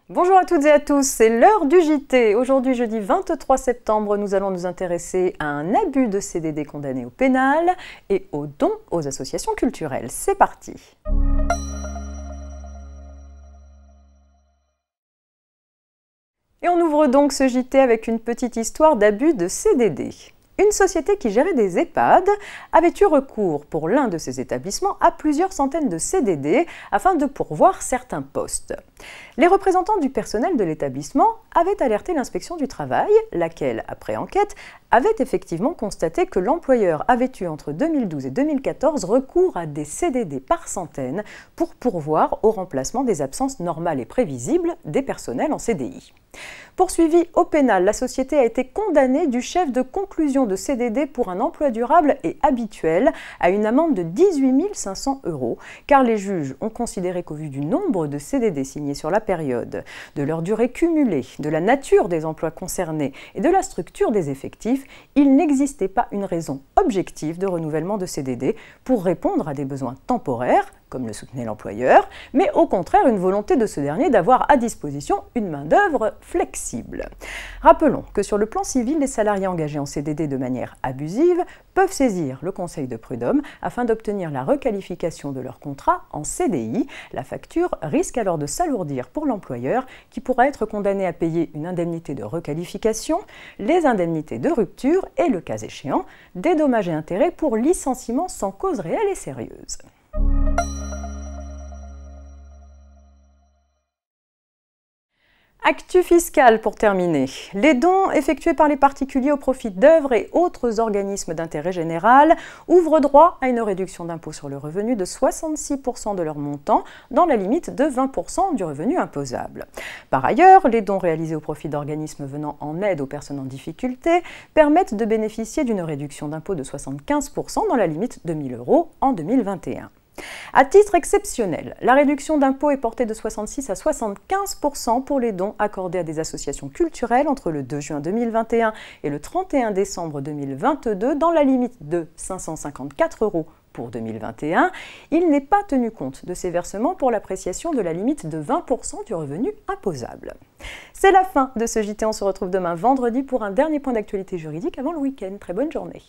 Bonjour à toutes et à tous, c'est l'heure du JT. Aujourd'hui, jeudi 23 septembre, nous allons nous intéresser à un abus de CDD condamné au pénal et aux dons aux associations culturelles. C'est parti. Et on ouvre donc ce JT avec une petite histoire d'abus de CDD. Une société qui gérait des EHPAD avait eu recours pour l'un de ses établissements à plusieurs centaines de CDD afin de pourvoir certains postes. Les représentants du personnel de l'établissement avaient alerté l'inspection du travail, laquelle, après enquête, avait effectivement constaté que l'employeur avait eu entre 2012 et 2014 recours à des CDD par centaines pour pourvoir au remplacement des absences normales et prévisibles des personnels en CDI. Poursuivie au pénal, la société a été condamnée du chef de conclusion de CDD pour un emploi durable et habituel à une amende de 18 500 €, car les juges ont considéré qu'au vu du nombre de CDD signés sur la période, de leur durée cumulée, de la nature des emplois concernés et de la structure des effectifs, il n'existait pas une raison objective de renouvellement de CDD pour répondre à des besoins temporaires, comme le soutenait l'employeur, mais au contraire une volonté de ce dernier d'avoir à disposition une main-d'œuvre flexible. Rappelons que sur le plan civil, les salariés engagés en CDD de manière abusive peuvent saisir le Conseil de prud'homme afin d'obtenir la requalification de leur contrat en CDI. La facture risque alors de s'alourdir pour l'employeur qui pourra être condamné à payer une indemnité de requalification, les indemnités de rupture et, le cas échéant, des dommages et intérêts pour licenciement sans cause réelle et sérieuse. Actu fiscal pour terminer. Les dons effectués par les particuliers au profit d'œuvres et autres organismes d'intérêt général ouvrent droit à une réduction d'impôt sur le revenu de 66% de leur montant, dans la limite de 20% du revenu imposable. Par ailleurs, les dons réalisés au profit d'organismes venant en aide aux personnes en difficulté permettent de bénéficier d'une réduction d'impôt de 75% dans la limite de 1 000 € en 2021. À titre exceptionnel, la réduction d'impôt est portée de 66 à 75% pour les dons accordés à des associations culturelles entre le 2 juin 2021 et le 31 décembre 2022 dans la limite de 554 € pour 2021. Il n'est pas tenu compte de ces versements pour l'appréciation de la limite de 20% du revenu imposable. C'est la fin de ce JT, on se retrouve demain vendredi pour un dernier point d'actualité juridique avant le week-end. Très bonne journée.